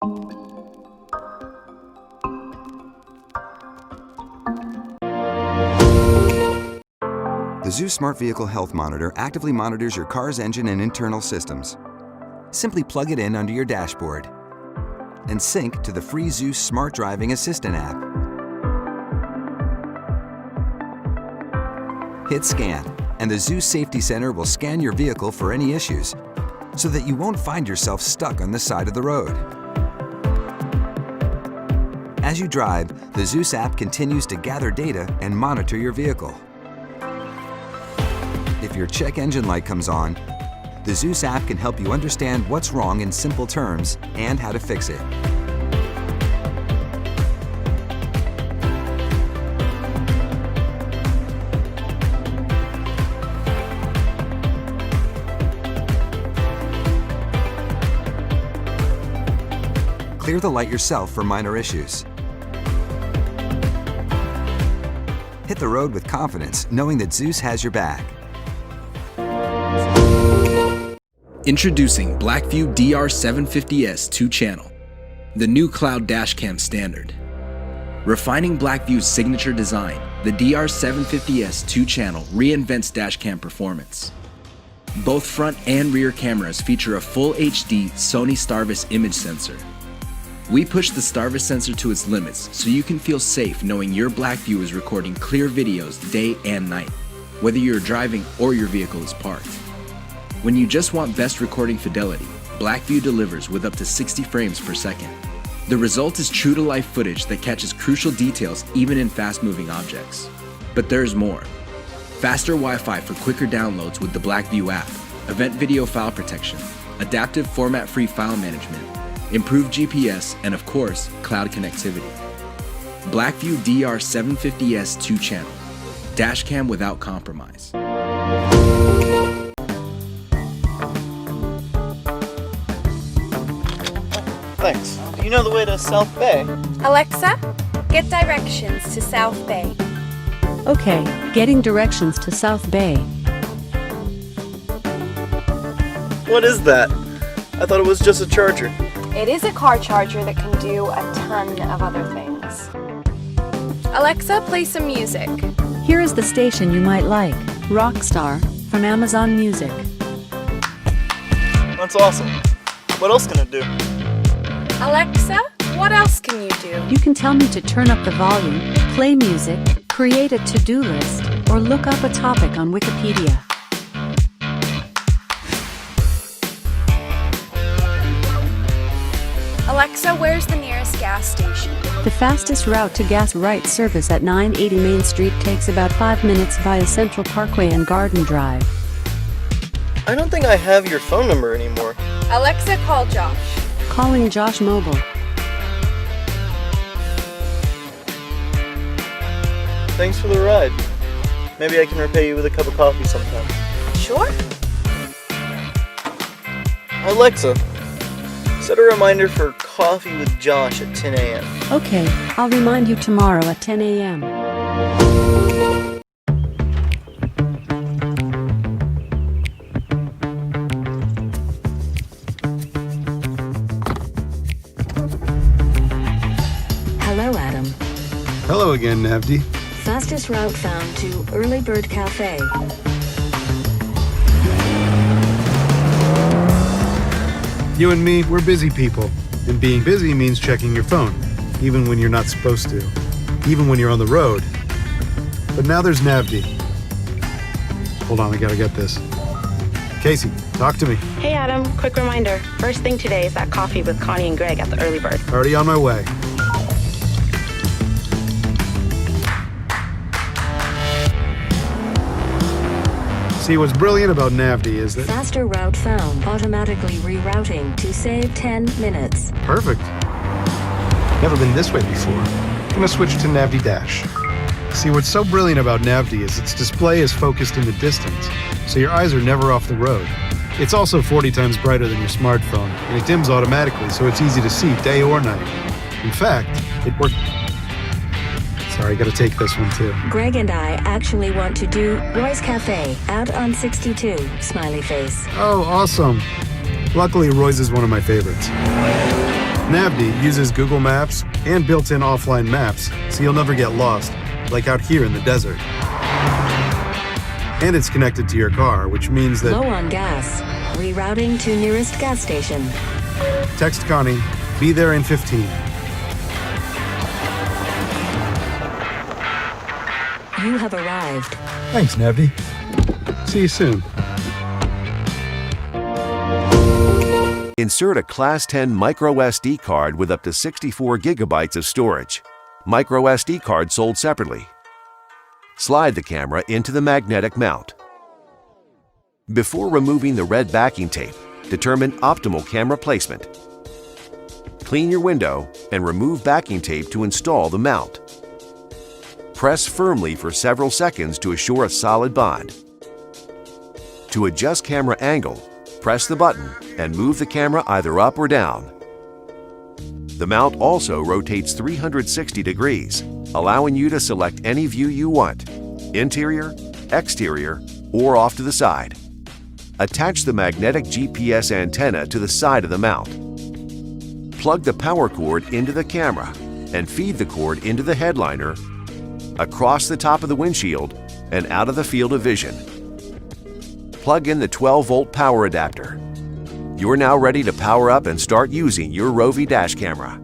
The Zeus Smart Vehicle Health Monitor actively monitors your car's engine and internal systems. Simply plug it in under your dashboard and sync to the free Zeus Smart Driving Assistant app. Hit Scan, and the Zeus Safety Center will scan your vehicle for any issues so that you won't find yourself stuck on the side of the road. As you drive, the Zeus app continues to gather data and monitor your vehicle. If your check engine light comes on, the Zeus app can help you understand what's wrong in simple terms and how to fix it. Clear the light yourself for minor issues. Hit the road with confidence, knowing that Zeus has your back. Introducing Blackview DR750S 2-channel, the new cloud dashcam standard. Refining Blackview's signature design, the DR750S 2-channel reinvents dashcam performance. Both front and rear cameras feature a full HD Sony Starvis image sensor. We push the Starvis sensor to its limits so you can feel safe knowing your Blackview is recording clear videos day and night, whether you're driving or your vehicle is parked. When you just want best recording fidelity, Blackview delivers with up to 60 frames per second. The result is true-to-life footage that catches crucial details even in fast-moving objects. But there's more. Faster Wi-Fi for quicker downloads with the Blackview app, event video file protection, adaptive format-free file management, improved GPS, and of course, cloud connectivity. Blackview DR750S 2-channel. Dashcam without compromise. Thanks. Do you know the way to South Bay? Alexa, get directions to South Bay. Okay, getting directions to South Bay. What is that? I thought it was just a charger. It is a car charger that can do a ton of other things. Alexa, play some music. Here is the station you might like, Rockstar, from Amazon Music. That's awesome. What else can it do? Alexa, what else can you do? You can tell me to turn up the volume, play music, create a to-do list, or look up a topic on Wikipedia. Alexa, where's the nearest gas station? The fastest route to gas right service at 980 Main Street takes about 5 minutes via Central Parkway and Garden Drive. I don't think I have your phone number anymore. Alexa, call Josh. Calling Josh Mobile. Thanks for the ride. Maybe I can repay you with a cup of coffee sometime. Sure. Alexa, set a reminder for coffee with Josh at 10 a.m. Okay, I'll remind you tomorrow at 10 a.m. Hello, Adam. Hello again, Navdi. Fastest route found to Early Bird Cafe. You and me, we're busy people. And being busy means checking your phone, even when you're not supposed to. Even when you're on the road. But now there's Navdi. Hold on, I gotta get this. Casey, talk to me. Hey Adam, quick reminder. First thing today is that coffee with Connie and Greg at the Early Bird. Already on my way. See, what's brilliant about Navdi is that... Faster route found, automatically rerouting to save 10 minutes. Perfect. Never been this way before. Gonna switch to Navdi Dash. See, what's so brilliant about Navdi is its display is focused in the distance, so your eyes are never off the road. It's also 40 times brighter than your smartphone, and it dims automatically, so it's easy to see day or night. In fact, it works... Sorry, gotta take this one too. Greg and I actually want to do Roy's Cafe out on 62, smiley face. Oh, awesome. Luckily, Roy's is one of my favorites. Navdi uses Google Maps and built-in offline maps, so you'll never get lost, like out here in the desert. And it's connected to your car, which means that... Low on gas. Rerouting to nearest gas station. Text Connie, be there in 15. You have arrived. Thanks, Navdi. See you soon. Insert a Class 10 micro SD card with up to 64 gigabytes of storage. Micro SD card sold separately. Slide the camera into the magnetic mount. Before removing the red backing tape, determine optimal camera placement. Clean your window and remove backing tape to install the mount. Press firmly for several seconds to assure a solid bond. To adjust camera angle, press the button and move the camera either up or down. The mount also rotates 360 degrees, allowing you to select any view you want, interior, exterior, or off to the side. Attach the magnetic GPS antenna to the side of the mount. Plug the power cord into the camera and feed the cord into the headliner, across the top of the windshield, and out of the field of vision. Plug in the 12-volt power adapter. You're now ready to power up and start using your Rovi dash camera.